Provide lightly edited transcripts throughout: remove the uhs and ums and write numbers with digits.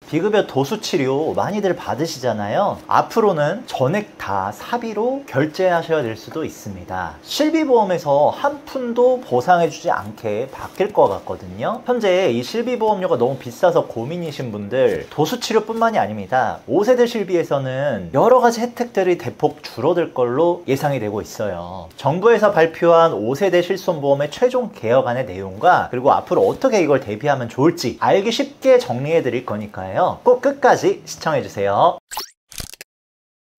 비급여 도수치료 많이들 받으시잖아요. 앞으로는 전액 다 사비로 결제하셔야 될 수도 있습니다. 실비보험에서 한 푼도 보상해주지 않게 바뀔 것 같거든요. 현재 이 실비보험료가 너무 비싸서 고민이신 분들, 도수치료뿐만이 아닙니다. 5세대 실비에서는 여러가지 혜택들이 대폭 줄어들 걸로 예상이 되고 있어요. 정부에서 발표한 5세대 실손보험의 최종 개혁안의 내용과 그리고 앞으로 어떻게 이걸 대비하면 좋을지 알기 쉽게 정리해 드릴 거니까요. 꼭 끝까지 시청해주세요.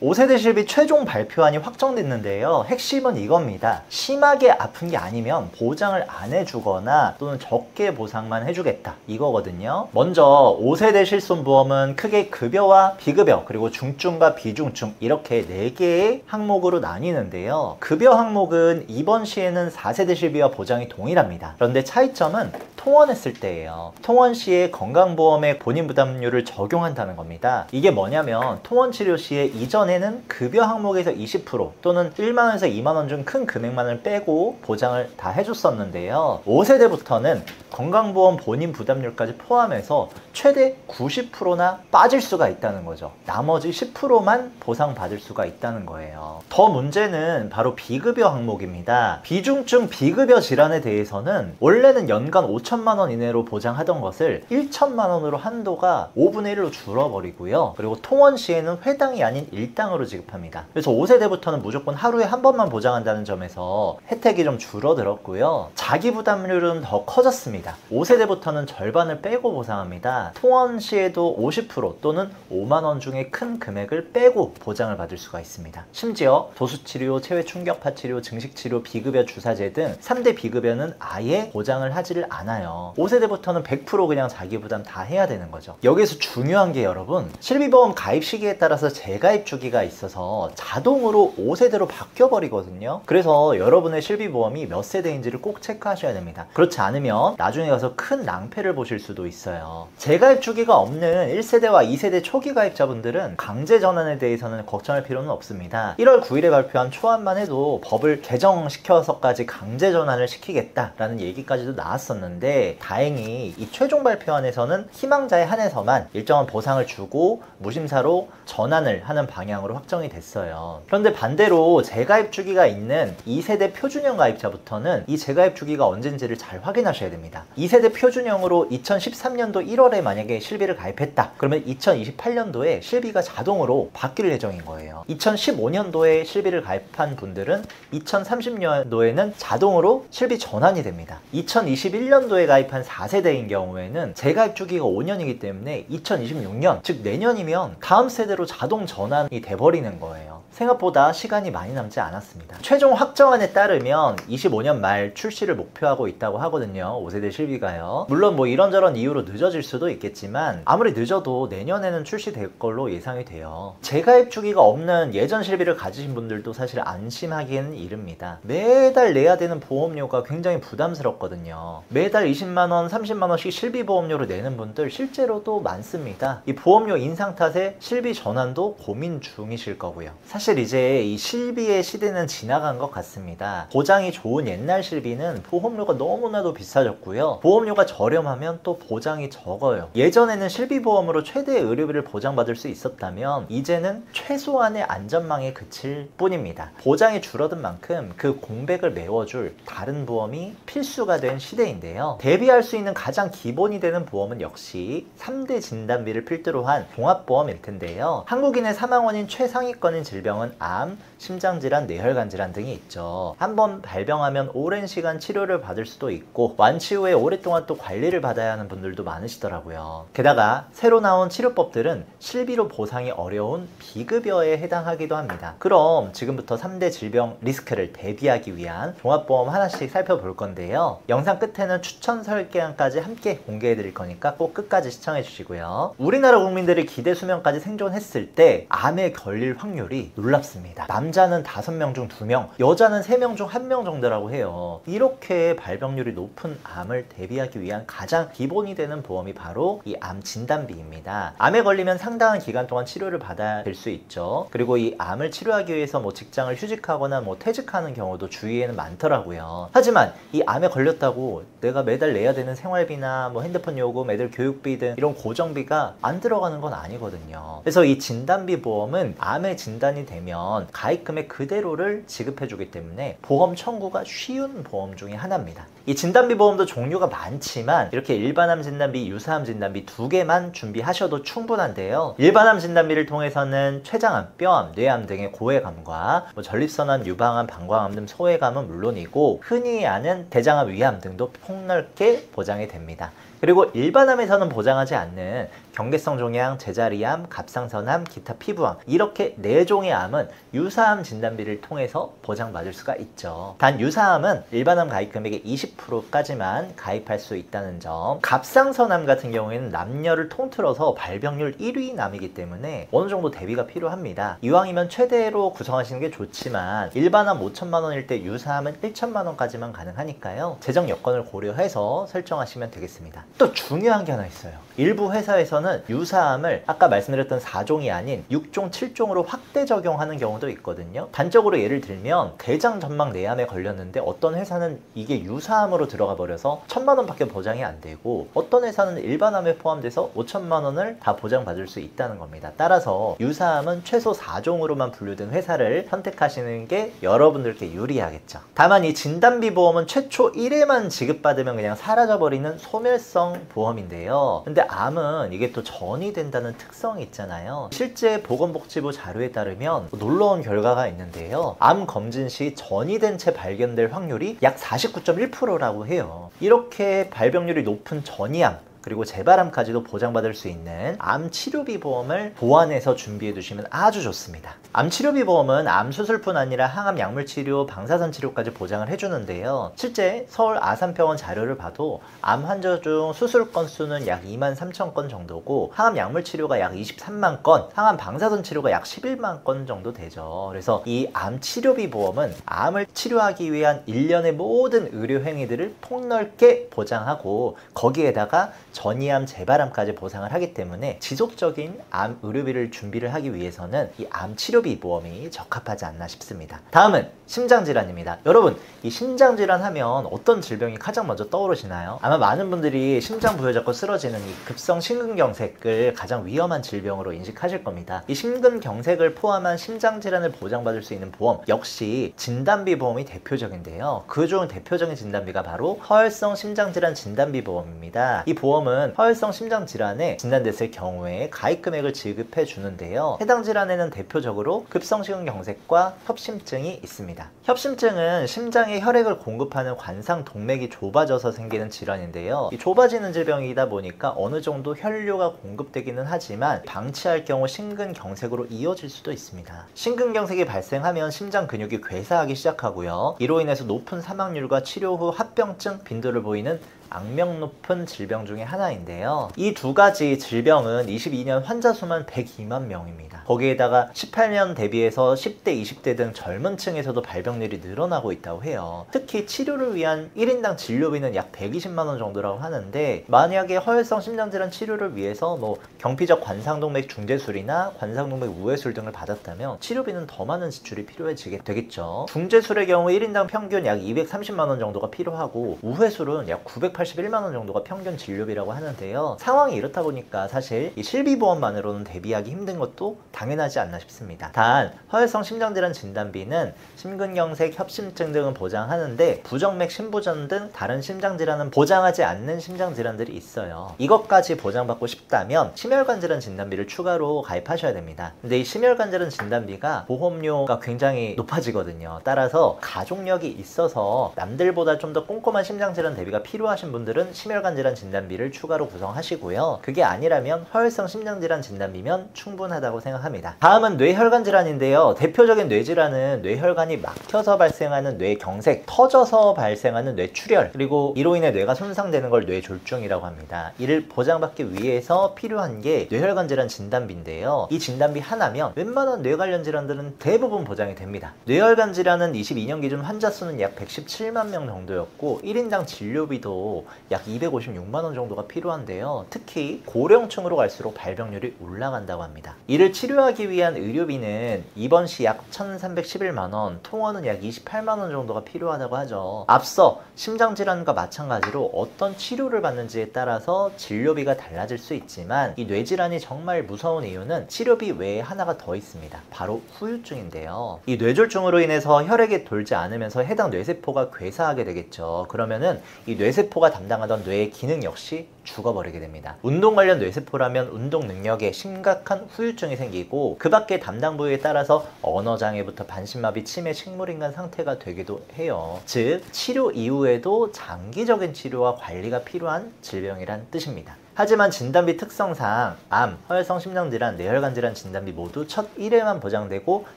5세대 실비 최종 발표안이 확정됐는데요. 핵심은 이겁니다. 심하게 아픈 게 아니면 보장을 안 해주거나 또는 적게 보상만 해주겠다, 이거거든요. 먼저 5세대 실손보험은 크게 급여와 비급여 그리고 중증과 비중증 이렇게 4개의 항목으로 나뉘는데요. 급여 항목은 이번 시에는 4세대 실비와 보장이 동일합니다. 그런데 차이점은 통원했을 때예요. 통원 시에 건강보험의 본인 부담료를 적용한다는 겁니다. 이게 뭐냐면 통원 치료 시에 이전에는 급여 항목에서 20% 또는 1만원에서 2만원 중 큰 금액만을 빼고 보장을 다 해줬었는데요. 5세대부터는 건강보험 본인 부담률까지 포함해서 최대 90%나 빠질 수가 있다는 거죠. 나머지 10%만 보상받을 수가 있다는 거예요. 더 문제는 바로 비급여 항목입니다. 비중증 비급여 질환에 대해서는 원래는 연간 5천만 원 이내로 보장하던 것을 1천만 원으로 한도가 5분의 1로 줄어버리고요. 그리고 통원 시에는 회당이 아닌 일당으로 지급합니다. 그래서 5세대부터는 무조건 하루에 한 번만 보장한다는 점에서 혜택이 좀 줄어들었고요. 자기 부담률은 더 커졌습니다. 5세대부터는 절반을 빼고 보상합니다. 통원 시에도 50% 또는 5만 원 중에 큰 금액을 빼고 보장을 받을 수가 있습니다. 심지어 도수치료, 체외충격파 치료, 증식치료, 비급여 주사제 등 3대 비급여는 아예 보장을 하지를 않아요. 5세대부터는 100% 그냥 자기 부담 다 해야 되는 거죠. 여기서 중요한 게 여러분, 실비보험 가입 시기에 따라서 재가입 주기가 있어서 자동으로 5세대로 바뀌어 버리거든요. 그래서 여러분의 실비보험이 몇 세대인지를 꼭 체크하셔야 됩니다. 그렇지 않으면 나중에 가서 큰 낭패를 보실 수도 있어요. 재가입 주기가 없는 1세대와 2세대 초기 가입자분들은 강제 전환에 대해서는 걱정할 필요는 없습니다. 1월 9일에 발표한 초안만 해도 법을 개정시켜서까지 강제 전환을 시키겠다라는 얘기까지도 나왔었는데, 다행히 이 최종 발표안에서는 희망자에 한해서만 일정한 보상을 주고 무심사로 전환을 하는 방향으로 확정이 됐어요. 그런데 반대로 재가입 주기가 있는 2세대 표준형 가입자부터는 이 재가입 주기가 언젠지를 잘 확인하셔야 됩니다. 2세대 표준형으로 2013년도 1월에 만약에 실비를 가입했다, 그러면 2028년도에 실비가 자동으로 바뀔 예정인 거예요. 2015년도에 실비를 가입한 분들은 2030년도에는 자동으로 실비 전환이 됩니다. 2021년도에 가입한 4세대인 경우에는 재가입 주기가 5년이기 때문에 2026년, 즉 내년이면 다음 세대로 자동 전환이 돼버리는 거예요. 생각보다 시간이 많이 남지 않았습니다. 최종 확정안에 따르면 25년 말 출시를 목표하고 있다고 하거든요. 5세대 실비가요. 물론 뭐 이런저런 이유로 늦어질 수도 있겠지만 아무리 늦어도 내년에는 출시될 걸로 예상이 돼요. 재가입 주기가 없는 예전 실비를 가지신 분들도 사실 안심하기에는 이릅니다. 매달 내야 되는 보험료가 굉장히 부담스럽거든요. 매달 20만원, 30만원씩 실비보험료를 내는 분들 실제로도 많습니다. 이 보험료 인상 탓에 실비 전환도 고민 중이실 거고요. 사실 이제 이 실비의 시대는 지나간 것 같습니다. 보장이 좋은 옛날 실비는 보험료가 너무나도 비싸졌고요. 보험료가 저렴하면 또 보장이 적어요. 예전에는 실비보험으로 최대의 의료비를 보장받을 수 있었다면 이제는 최소한의 안전망에 그칠 뿐입니다. 보장이 줄어든 만큼 그 공백을 메워줄 다른 보험이 필수가 된 시대인데요. 대비할 수 있는 가장 기본이 되는 보험은 역시 3대 진단비를 필두로 한 종합보험일 텐데요. 한국인의 사망 원인 최상위권인 질병은 암, 심장질환, 뇌혈관 질환 등이 있죠. 한번 발병하면 오랜 시간 치료를 받을 수도 있고 완치 후에 오랫동안 또 관리를 받아야 하는 분들도 많으시더라고요. 게다가 새로 나온 치료법들은 실비로 보상이 어려운 비급여에 해당하기도 합니다. 그럼 지금부터 3대 질병 리스크를 대비하기 위한 종합보험 하나씩 살펴볼 건데요. 영상 끝에는 추천 설계안까지 함께 공개해 드릴 거니까 꼭 끝까지 시청해 주시고요. 우리나라 국민들이 기대 수명까지 생존했을 때 암에 걸릴 확률이 놀랍습니다. 남자는 5명 중 2명, 여자는 3명 중 1명 정도라고 해요. 이렇게 발병률이 높은 암을 대비하기 위한 가장 기본이 되는 보험이 바로 이 암 진단비입니다. 암에 걸리면 상당한 기간 동안 치료를 받아야 될 수 있죠. 그리고 이 암을 치료하기 위해서 뭐 직장을 휴직하거나 뭐 퇴직하는 경우도 주위에는 많더라고요. 하지만 이 암에 걸렸다고 내가 매달 내야 되는 생활비나 뭐 핸드폰 요금, 애들 교육비 등 이런 고정비가 안 들어가는 건 아니거든요. 그래서 이 진단비 보험은 암에 진단이 되면 가입금액 그대로를 지급해주기 때문에 보험 청구가 쉬운 보험 중에 하나입니다. 이 진단비 보험도 종류가 많지만 이렇게 일반암 진단비, 유사암 진단비 2개만 준비하셔도 충분한데요. 일반암 진단비를 통해서는 췌장암, 뼈암, 뇌암 등의 고해감과 뭐 전립선암, 유방암, 방광암 등 소해감은 물론이고 흔히 아는 대장암, 위암 등도 폭넓게 보장이 됩니다. 그리고 일반암에서는 보장하지 않는 경계성 종양, 제자리암, 갑상선암, 기타 피부암 이렇게 4종의 암은 유사암 진단비를 통해서 보장받을 수가 있죠. 단 유사암은 일반암 가입 금액의 20%까지만 가입할 수 있다는 점. 갑상선암 같은 경우에는 남녀를 통틀어서 발병률 1위 남이기 때문에 어느 정도 대비가 필요합니다. 이왕이면 최대로 구성하시는 게 좋지만 일반암 5천만 원일 때 유사암은 1천만 원까지만 가능하니까요. 재정 여건을 고려해서 설정하시면 되겠습니다. 또 중요한 게 하나 있어요. 일부 회사에서는 유사암을 아까 말씀드렸던 4종이 아닌 6종, 7종으로 확대 적용하는 경우도 있거든요. 단적으로 예를 들면 대장 전막 내암에 걸렸는데 어떤 회사는 이게 유사암으로 들어가 버려서 1,000만 원밖에 보장이 안 되고 어떤 회사는 일반암에 포함돼서 5천만 원을 다 보장받을 수 있다는 겁니다. 따라서 유사암은 최소 4종으로만 분류된 회사를 선택하시는 게 여러분들께 유리하겠죠. 다만 이 진단비 보험은 최초 1회만 지급받으면 그냥 사라져버리는 소멸성 보험인데요. 근데 암은 이게 또 전이 된다는 특성이 있잖아요. 실제 보건복지부 자료에 따르면 놀라운 결과가 있는데요. 암 검진 시 전이 된 채 발견될 확률이 약 49.1%라고 해요. 이렇게 발병률이 높은 전이암 그리고 재발암까지도 보장받을 수 있는 암 치료비 보험을 보완해서 준비해 두시면 아주 좋습니다. 암 치료비 보험은 암 수술뿐 아니라 항암 약물 치료, 방사선 치료까지 보장을 해주는데요. 실제 서울 아산병원 자료를 봐도 암 환자 중 수술 건수는 약 2만 3천 건 정도고 항암 약물 치료가 약 23만 건, 항암 방사선 치료가 약 11만 건 정도 되죠. 그래서 이 암 치료비 보험은 암을 치료하기 위한 일련의 모든 의료 행위들을 폭넓게 보장하고 거기에다가 전이암, 재발암까지 보상을 하기 때문에 지속적인 암 의료비를 준비를 하기 위해서는 이 암 치료비 보험이 적합하지 않나 싶습니다. 다음은 심장질환입니다. 여러분, 이 심장질환 하면 어떤 질병이 가장 먼저 떠오르시나요? 아마 많은 분들이 심장 부여잡고 쓰러지는 이 급성 심근경색을 가장 위험한 질병으로 인식하실 겁니다. 이 심근경색을 포함한 심장질환을 보장받을 수 있는 보험 역시 진단비 보험이 대표적인데요. 그중 대표적인 진단비가 바로 허혈성 심장질환 진단비 보험입니다. 이 보험은 허혈성 심장질환에 진단됐을 경우에 가입금액을 지급해 주는데요. 해당 질환에는 대표적으로 급성심근경색과 협심증이 있습니다. 협심증은 심장에 혈액을 공급하는 관상 동맥이 좁아져서 생기는 질환인데요. 이 좁아지는 질병이다 보니까 어느 정도 혈류가 공급되기는 하지만 방치할 경우 심근경색으로 이어질 수도 있습니다. 심근경색이 발생하면 심장 근육이 괴사하기 시작하고요. 이로 인해서 높은 사망률과 치료 후 합병증 빈도를 보이는 악명 높은 질병 중에 하나인데요. 이 두 가지 질병은 22년 환자 수만 102만 명입니다. 거기에다가 18년 대비해서 10대, 20대 등 젊은 층에서도 발병률이 늘어나고 있다고 해요. 특히 치료를 위한 1인당 진료비는 약 120만 원 정도라고 하는데 만약에 허혈성 심장질환 치료를 위해서 뭐 경피적 관상동맥 중재술이나 관상동맥 우회술 등을 받았다면 치료비는 더 많은 지출이 필요해지게 되겠죠. 중재술의 경우 1인당 평균 약 230만 원 정도가 필요하고 우회술은 약 981만 원 정도가 평균 진료비라고 하는데요. 상황이 이렇다 보니까 사실 이 실비보험만으로는 대비하기 힘든 것도 당연하지 않나 싶습니다. 단 허혈성 심장질환 진단비는 심근경색, 협심증 등은 보장하는데 부정맥, 심부전 등 다른 심장질환은 보장하지 않는 심장질환들이 있어요. 이것까지 보장받고 싶다면 심혈관질환 진단비를 추가로 가입하셔야 됩니다. 근데 이 심혈관질환 진단비가 보험료가 굉장히 높아지거든요. 따라서 가족력이 있어서 남들보다 좀 더 꼼꼼한 심장질환 대비가 필요하신 필요하신 분들은 심혈관 질환 진단비를 추가로 구성하시고요. 그게 아니라면 허혈성 심장질환 진단비면 충분하다고 생각합니다. 다음은 뇌혈관 질환인데요. 대표적인 뇌질환은 뇌혈관이 막혀서 발생하는 뇌경색, 터져서 발생하는 뇌출혈, 그리고 이로 인해 뇌가 손상되는 걸 뇌졸중이라고 합니다. 이를 보장받기 위해서 필요한 게 뇌혈관 질환 진단비인데요. 이 진단비 하나면 웬만한 뇌 관련 질환들은 대부분 보장이 됩니다. 뇌혈관 질환은 22년 기준 환자 수는 약 117만 명 정도였고 1인당 진료비도 약 256만 원 정도가 필요한데요. 특히 고령층으로 갈수록 발병률이 올라간다고 합니다. 이를 치료하기 위한 의료비는 입원 시 약 1,311만 원, 통원은 약 28만 원 정도가 필요하다고 하죠. 앞서 심장질환과 마찬가지로 어떤 치료를 받는지에 따라서 진료비가 달라질 수 있지만 이 뇌질환이 정말 무서운 이유는 치료비 외에 하나가 더 있습니다. 바로 후유증인데요. 이 뇌졸중으로 인해서 혈액이 돌지 않으면서 해당 뇌세포가 괴사하게 되겠죠. 그러면은 이 뇌세포가 담당하던 뇌의 기능 역시 죽어버리게 됩니다. 운동 관련 뇌세포라면 운동 능력에 심각한 후유증이 생기고 그 밖에 담당 부위에 따라서 언어장애부터 반신마비, 치매, 식물인간 상태가 되기도 해요. 즉 치료 이후에도 장기적인 치료와 관리가 필요한 질병이란 뜻입니다. 하지만 진단비 특성상 암, 허혈성 심장질환, 뇌혈관 질환 진단비 모두 첫 1회만 보장되고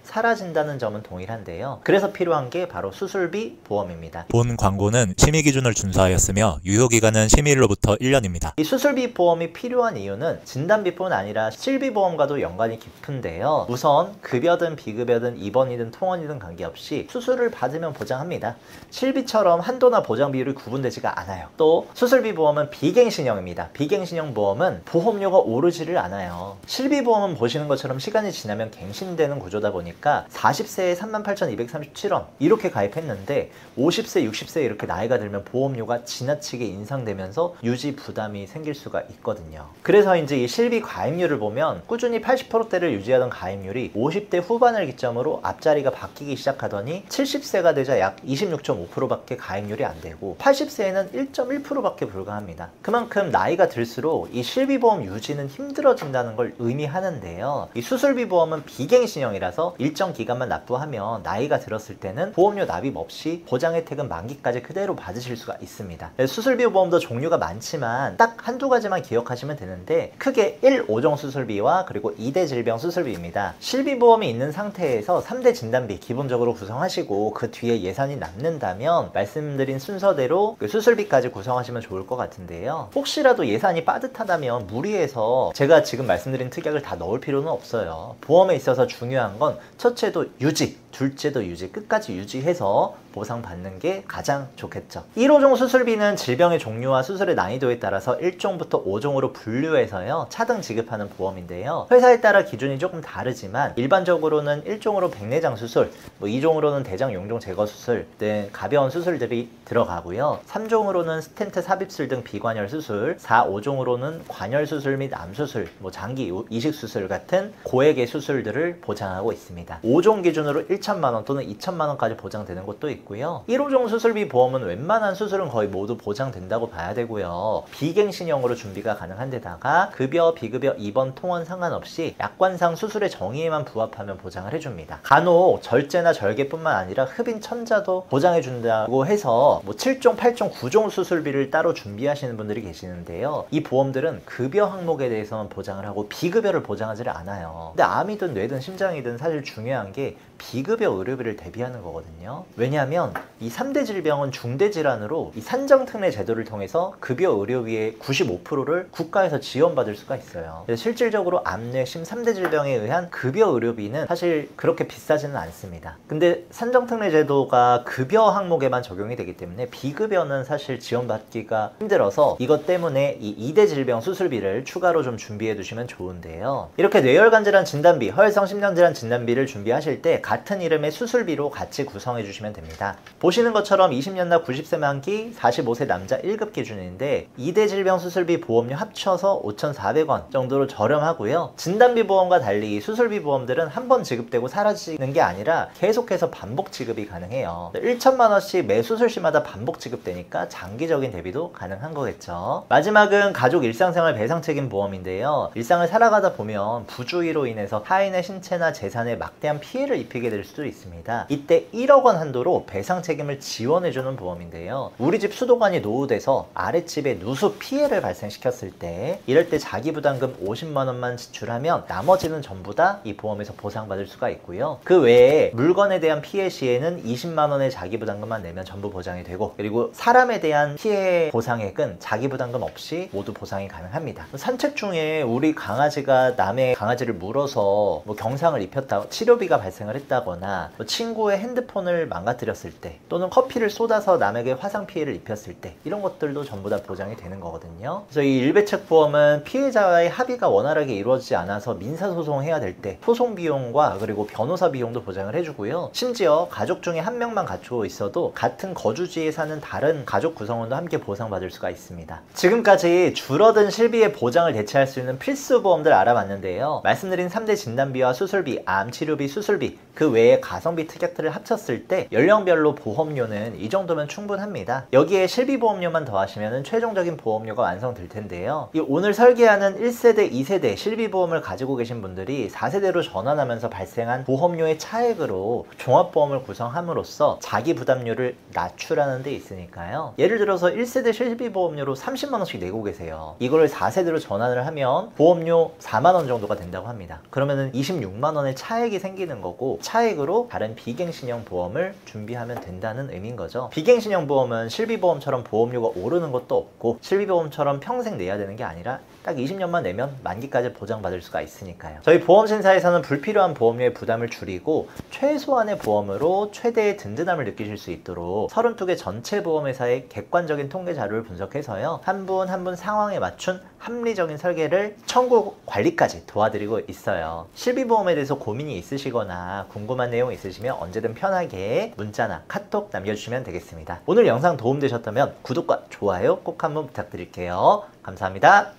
사라진다는 점은 동일한데요. 그래서 필요한 게 바로 수술비 보험입니다. 본 광고는 심의 기준을 준수하였으며 유효기간은 심의일로부터 1년입니다. 이 수술비 보험이 필요한 이유는 진단비뿐 아니라 실비보험과도 연관이 깊은데요. 우선 급여든 비급여든 입원이든 통원이든 관계없이 수술을 받으면 보장합니다. 실비처럼 한도나 보장 비율이 구분되지가 않아요. 또 수술비 보험은 비갱신형입니다. 비갱신형 보험은 보험료가 오르지를 않아요. 실비보험은 보시는 것처럼 시간이 지나면 갱신되는 구조다 보니까 40세에 38,237원 이렇게 가입했는데 50세, 60세 이렇게 나이가 들면 보험료가 지나치게 인상되면서 유지 부담이 생길 수가 있거든요. 그래서 이제 이 실비 가입률을 보면 꾸준히 80%대를 유지하던 가입률이 50대 후반을 기점으로 앞자리가 바뀌기 시작하더니 70세가 되자 약 26.5%밖에 가입률이 안 되고 80세에는 1.1%밖에 불과합니다. 그만큼 나이가 들수록 이 실비보험 유지는 힘들어진다는 걸 의미하는데요. 이 수술비보험은 비갱신형이라서 일정 기간만 납부하면 나이가 들었을 때는 보험료 납입 없이 보장 혜택은 만기까지 그대로 받으실 수가 있습니다. 수술비보험도 종류가 많지만 딱 한두 가지만 기억하시면 되는데 크게 1. 5종 수술비와 그리고 2대 질병 수술비입니다. 실비보험이 있는 상태에서 3대 진단비 기본적으로 구성하시고 그 뒤에 예산이 남는다면 말씀드린 순서대로 그 수술비까지 구성하시면 좋을 것 같은데요. 혹시라도 예산이 빠듯하다면 무리해서 제가 지금 말씀드린 특약을 다 넣을 필요는 없어요. 보험에 있어서 중요한 건 첫째도 유지, 둘째도 유지, 끝까지 유지해서 보상받는 게 가장 좋겠죠. 1호종 수술비는 질병의 종류와 수술의 난이도에 따라서 1종부터 5종으로 분류해서요 차등 지급하는 보험인데요. 회사에 따라 기준이 조금 다르지만 일반적으로는 1종으로 백내장 수술, 2종으로는 대장 용종 제거 수술 등 가벼운 수술들이 들어가고요. 3종으로는 스텐트 삽입술 등 비관열 수술, 4, 5종으로는 관열 수술 및 암 수술, 장기 이식 수술 같은 고액의 수술들을 보장하고 있습니다. 5종 기준으로 1천만 원 또는 2천만 원까지 보장되는 곳도 있고요. 1호종 수술비 보험은 웬만한 수술은 거의 모두 보장된다고 봐야 되고요. 비갱신형으로 준비가 가능한 데다가 급여, 비급여, 입원, 통원 상관없이 약관상 수술의 정의에만 부합하면 보장을 해줍니다. 간혹 절제나 절개뿐만 아니라 흡인 천자도 보장해준다고 해서 7종, 8종, 9종 수술비를 따로 준비하시는 분들이 계시는데요. 이 보험들은 급여 항목에 대해서만 보장을 하고 비급여를 보장하지를 않아요. 근데 암이든 뇌든 심장이든 사실 중요한 게 비급여 의료비를 대비하는 거거든요. 왜냐하면 이 3대 질병은 중대 질환으로 이 산정특례 제도를 통해서 급여 의료비의 95%를 국가에서 지원받을 수가 있어요. 그래서 실질적으로 암, 뇌, 심 3대 질병에 의한 급여 의료비는 사실 그렇게 비싸지는 않습니다. 근데 산정특례 제도가 급여 항목에만 적용이 되기 때문에 비급여는 사실 지원받기가 힘들어서 이것 때문에 이 2대 질병 수술비를 추가로 좀 준비해 두시면 좋은데요. 이렇게 뇌혈관 질환 진단비, 허혈성 심장질환 진단비를 준비하실 때 같은 이름의 수술비로 같이 구성해 주시면 됩니다. 보시는 것처럼 20년 나 90세 만기 45세 남자 1급 기준인데 2대 질병 수술비 보험료 합쳐서 5,400원 정도로 저렴하고요. 진단비 보험과 달리 수술비 보험들은 한 번 지급되고 사라지는 게 아니라 계속해서 반복 지급이 가능해요. 1천만 원씩 매 수술 시마다 반복 지급되니까 장기적인 대비도 가능한 거겠죠. 마지막은 가족 일상생활 배상책임 보험인데요. 일상을 살아가다 보면 부주의로 인해서 타인의 신체나 재산에 막대한 피해를 입히게 될 수도 있습니다. 이때 1억 원 한도로 배상 책임을 지원해주는 보험인데요. 우리 집 수도관이 노후돼서 아랫집에 누수 피해를 발생시켰을 때, 이럴 때 자기부담금 50만 원만 지출하면 나머지는 전부 다 이 보험에서 보상받을 수가 있고요. 그 외에 물건에 대한 피해 시에는 20만 원의 자기부담금만 내면 전부 보장이 되고, 그리고 사람에 대한 피해 보상액은 자기부담금 없이 모두 보상이 가능합니다. 산책 중에 우리 강아지가 남의 강아지를 물어서 경상을 입혔다, 치료비가 발생을 했다거나 친구의 핸드폰을 망가뜨렸을 때, 또는 커피를 쏟아서 남에게 화상 피해를 입혔을 때, 이런 것들도 전부 다 보장이 되는 거거든요. 그래서 이 일배책 보험은 피해자와의 합의가 원활하게 이루어지지 않아서 민사소송해야 될 때 소송 비용과 그리고 변호사 비용도 보장을 해주고요. 심지어 가족 중에 한 명만 갖추고 있어도 같은 거주지에 사는 다른 가족 구성원도 함께 보상받을 수가 있습니다. 지금까지 줄어든 실비의 보장을 대체할 수 있는 필수 보험들 알아봤는데요. 말씀드린 3대 진단비와 수술비, 암치료비, 수술비, 그 외에 가성비 특약들을 합쳤을 때 연령별로 보험료는 이 정도면 충분합니다. 여기에 실비보험료만 더하시면 최종적인 보험료가 완성될 텐데요. 이 오늘 설계하는 1세대, 2세대 실비보험을 가지고 계신 분들이 4세대로 전환하면서 발생한 보험료의 차액으로 종합보험을 구성함으로써 자기 부담료를 낮추라는 데 있으니까요. 예를 들어서 1세대 실비보험료로 30만 원씩 내고 계세요. 이걸 4세대로 전환을 하면 보험료 4만 원 정도가 된다고 합니다. 그러면은 26만 원의 차액이 생기는 거고, 차액으로 다른 비갱신형 보험을 준비하면 된다는 의미인 거죠. 비갱신형 보험은 실비보험처럼 보험료가 오르는 것도 없고, 실비보험처럼 평생 내야 되는 게 아니라 딱 20년만 내면 만기까지 보장받을 수가 있으니까요. 저희 보험신사에서는 불필요한 보험료의 부담을 줄이고 최소한의 보험으로 최대의 든든함을 느끼실 수 있도록 32개 전체 보험회사의 객관적인 통계 자료를 분석해서요, 한 분 한 분 상황에 맞춘 합리적인 설계를 청구 관리까지 도와드리고 있어요. 실비보험에 대해서 고민이 있으시거나 궁금한 내용 있으시면 언제든 편하게 문자나 카톡 남겨주시면 되겠습니다. 오늘 영상 도움되셨다면 구독과 좋아요 꼭 한번 부탁드릴게요. 감사합니다.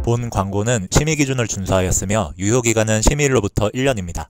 본 광고는 심의 기준을 준수하였으며 유효기간은 심의일로부터 1년입니다.